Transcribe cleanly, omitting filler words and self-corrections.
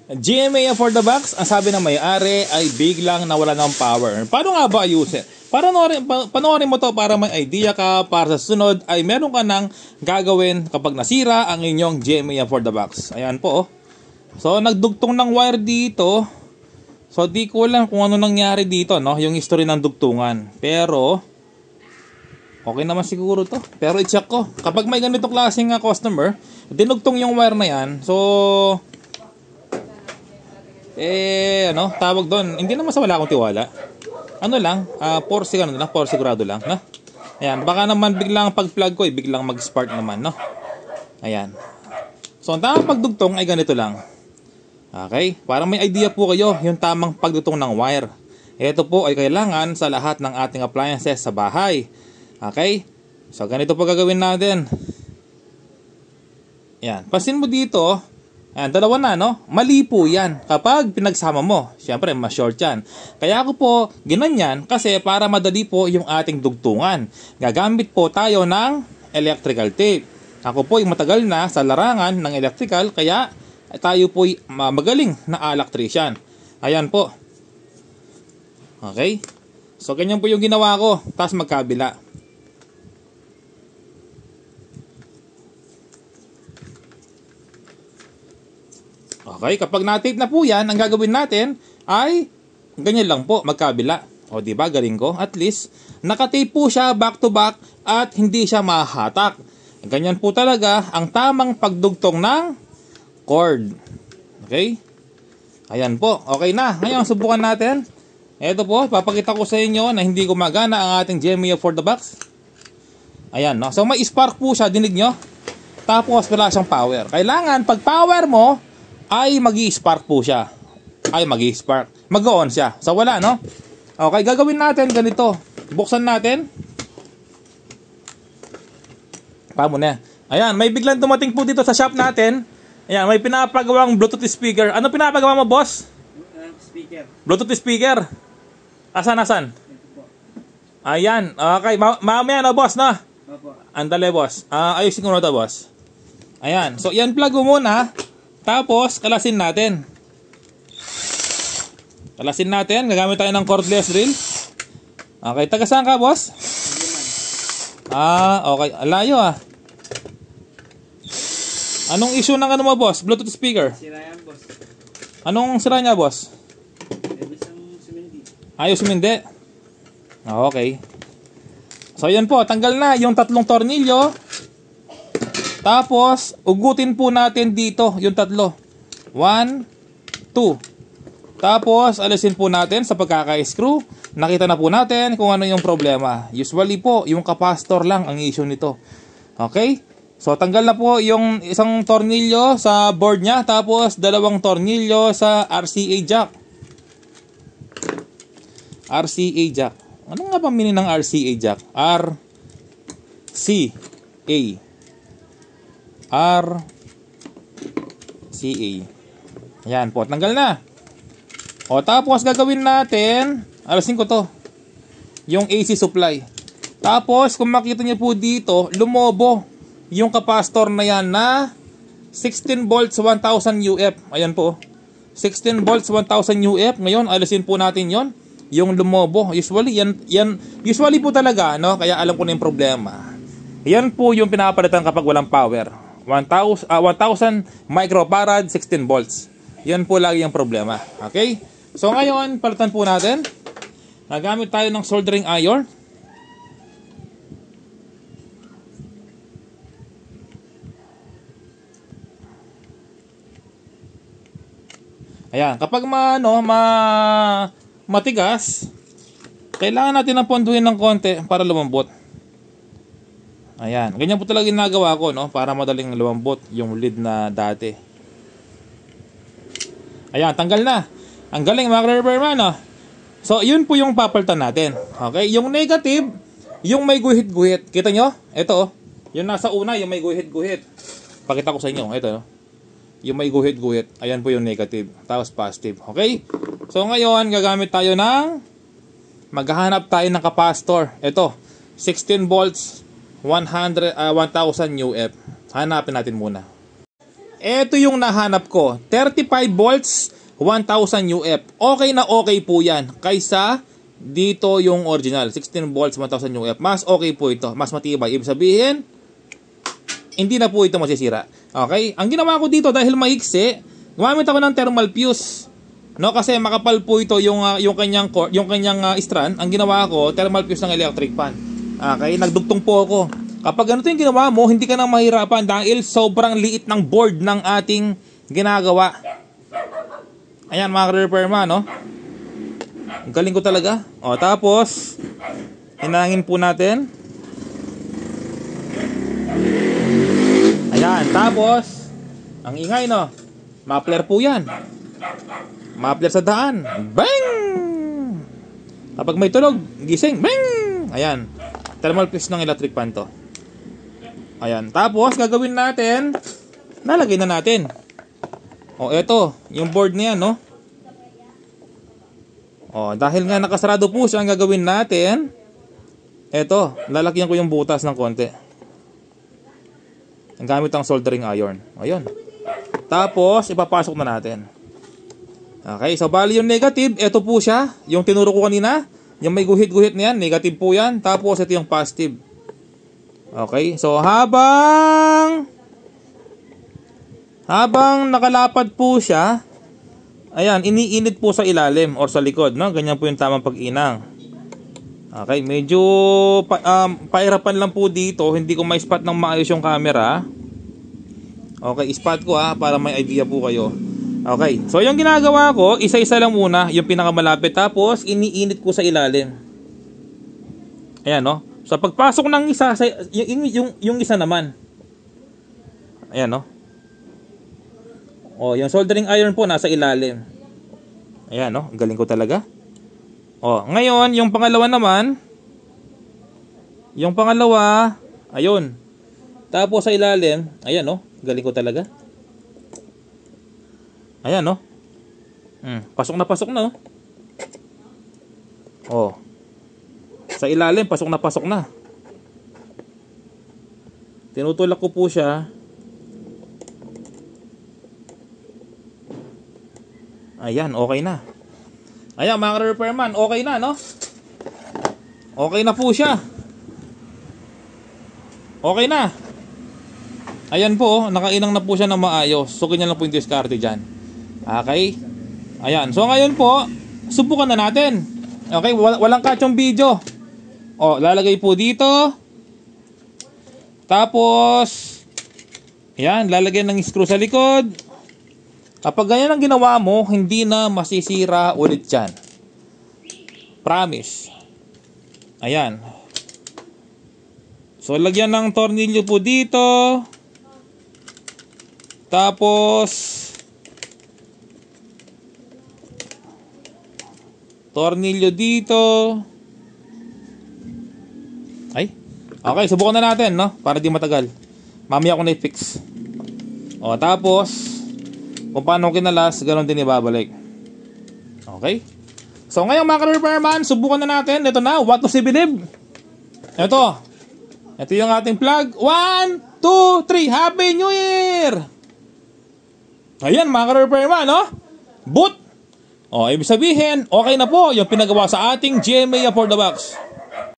GMA for the box, ang sabi ng may-ari ay biglang nawala ng power. Paano nga ba ayusin? Panoorin mo to para may idea ka, para sa sunod ay meron ka nang gagawin kapag nasira ang inyong GMA for the box. Ayan po, oh. So nagdugtong ng wire dito. So di ko alam kung ano nangyari dito, no? Yung history ng dugtungan. Pero okay naman siguro to. Pero i-check ko. Kapag may ganito klaseng customer, dinugtong yung wire na yan. So ano, tawag doon, hindi naman sa wala akong tiwala. Ano lang, for sigurado lang, no? Ayan, baka naman biglang pag-plug ko, biglang mag-spark naman, no? Ayan. So, ang tamang pagdugtong ay ganito lang. Okay? Para may idea po kayo, yung tamang pagdugtong ng wire. Ito po ay kailangan sa lahat ng ating appliances sa bahay. Okay? So, ganito po gagawin natin. Ayan. Pansin mo dito, ayan, dalawa na, no? Mali po yan kapag pinagsama mo. Siyempre, ma-short yan. Kaya ako po, ginanyan kasi para madali po yung ating dugtungan. Gagamit po tayo ng electrical tape. Ako po ay matagal na sa larangan ng electrical, kaya tayo po ay magaling na electrician. Ayan po. Okay? So, ganyan po yung ginawa ko. Tapos magkabila. Okay, kapag na-tape na po yan, ang gagawin natin ay ganyan lang po, magkabila. O diba, galing ko? At least, naka-tape po siya back to back at hindi siya mahahatak. Ganyan po talaga ang tamang pagdugtong ng cord. Okay? Ayan po, okay na. Ngayon, subukan natin. Ito po, papakita ko sa inyo na hindi gumagana ang ating GMA for the box. Ayan, no? So may spark po siya, dinig nyo? Tapos wala siyang power. Kailangan, pag power mo, ay magi-spark po siya. Ay magi-spark. Mag-on siya. So wala, no? Okay, gagawin natin ganito. Buksan natin. Paano na? Ayan, may biglang dumating po dito sa shop natin. Ayan, may pinapagawang Bluetooth speaker. Ano pinapagawa mo, boss? Speaker. Bluetooth speaker. Asan? Ayan, okay. Mamaya na, boss, na? Opo. Andale, boss. Ayusin ko na ito, boss. Ayan, so yan plug mo muna. Tapos, kalasin natin. Gagamit tayo ng cordless drill. Okay, taga saan ka, boss? Okay. Layo, Anong issue ng ano mo, boss? Bluetooth speaker? Sira yan, boss. Anong sira niya, boss? Isang sumindi. Ayos sumindi. Okay. So, yan po. Tanggal na yung 3 tornilyo. Tapos, ugutin po natin dito yung 3. 1, 2. Tapos, alisin po natin sa pagkaka-screw. Nakita na po natin kung ano yung problema. Usually po, yung capacitor lang ang issue nito. Okay? So, tanggal na po yung isang tornilyo sa board niya. Tapos, 2 tornilyo sa RCA jack. RCA jack. Ano nga ba meaning ng RCA jack? RCA. Ayan po, tanggal na. O tapos gagawin natin, alasin ko to, yung AC supply. Tapos kung makita niyo po dito, lumobo yung capacitor na yan na 16 volts 1000 UF. Ayan po, 16 volts 1000 UF. Ngayon alisin po natin yon, yung lumobo. Usually usually po talaga, no? Kaya alam ko na yung problema. Yan po yung pinapalitan kapag walang power. 1000 microfarad, 16 volts. Yan po lagi yung problema. Okay? So ngayon, palitan po natin. Nagamit tayo ng soldering iron. Ayan, kapag matigas, kailangan natin ng ponduhin ng konti para lumambot. Ayan, ganyan po talaga ginagawa ko, no? Para madaling lumambot yung lead na dati. Ayan, tanggal na. Ang galing mga repairman, no? So, yun po yung papalitan natin. Okay, yung negative, yung may guhit-guhit. Kita nyo? Ito, oh. Yung nasa una, yung may guhit-guhit. Pakita ko sa inyo, ito, no? Yung may guhit-guhit. Ayan po yung negative. Tapos positive. Okay? So, ngayon, gagamit tayo maghahanap tayo ng capacitor. Ito, 16 volts, 1000 UF. Hanapin natin muna. Ito yung nahanap ko. 35 volts, 1000 UF. Okay na okay po yan. Kaysa dito yung original. 16 volts, 1000 UF. Mas okay po ito. Mas matibay. Ibig sabihin, hindi na po ito masisira. Okay? Ang ginawa ko dito dahil maiksi, gumamit ako ng thermal fuse. No, kasi makapal po ito yung kanyang cord, yung kanyang strand. Ang ginawa ko, thermal fuse ng electric fan. Okay, nagdugtong po ako. Kapag ganito yung ginawa mo, hindi ka nang mahirapan dahil sobrang liit ng board ng ating ginagawa. Ayan mga repairman, no? Ang galing ko talaga. O, tapos hinangin po natin. Ayan, tapos ang ingay, no? Muffler po yan. Muffler sa daan. Bang! Kapag may tunog, gising. Bang! Ayan. Thermal fuse ng electric fan to. Ayan. Tapos, gagawin natin, nalagay na natin. O, eto. Yung board na yan, no? O, dahil nga nakasarado po siya, ang gagawin natin, eto. Lalagyan ko yung butas ng konti. Ang gamit ang soldering iron. Ayun. Tapos, ipapasok na natin. Okay, so bali yung negative, ito po siya. Yung tinuro ko kanina, yung may guhit-guhit na yan, negative po yan. Tapos ito yung positive. Okay, so habang nakalapad po siya, ayan, iniinit po sa ilalim or sa likod, no? Ganyan po yung tamang pag-inang. Okay, medyo pahirapan lang po dito. Hindi ko may spot ng maayos yung camera. Okay, spot ko para may idea po kayo. Okay, so yung ginagawa ko, isa-isa lang muna, yung pinakamalapit, tapos iniinit ko sa ilalim. Ayan, no? So pagpasok ng isa, yung isa naman. Ayan, no? O, yung soldering iron po nasa ilalim. Ayan, no? Galing ko talaga. O, ngayon, yung pangalawa naman, yung pangalawa, ayun. Tapos sa ilalim, ayan, no? Galing ko talaga. Ayan, no? Pasok na, oh. Sa ilalim, pasok na. Tinutulak ko po siya. Ayan, okay na. Ayan, mga repairman, okay na, no? Okay na po siya. Okay na. Ayan po, nakainang na po siya ng maayos. Sukin niya lang po yung diskarte dyan. Okay? Ayan. So ngayon po, subukan na natin. Okay? Walang kachong video. O, lalagay po dito. Tapos, ayan, lalagyan ng screw sa likod. Kapag ganyan ang ginawa mo, hindi na masisira ulit yan. Promise. Ayan. So, lagyan ng tornilyo po dito. Tapos, tornilyo dito. Ay. Okay, subukan na natin, no? Para di matagal. Mamaya ko na i-fix. O, tapos, kung paano kinalas, ganoon din ibabalik. Okay? So, ngayon mga repairman, subukan na natin. Ito na, what to see believe. Ito. Ito yung ating plug. 1, 2, 3. Happy New Year! Ayan, mga repairman, no? Boot. O, ibig sabihin, okay na po yung pinagawa sa ating GMA for the box.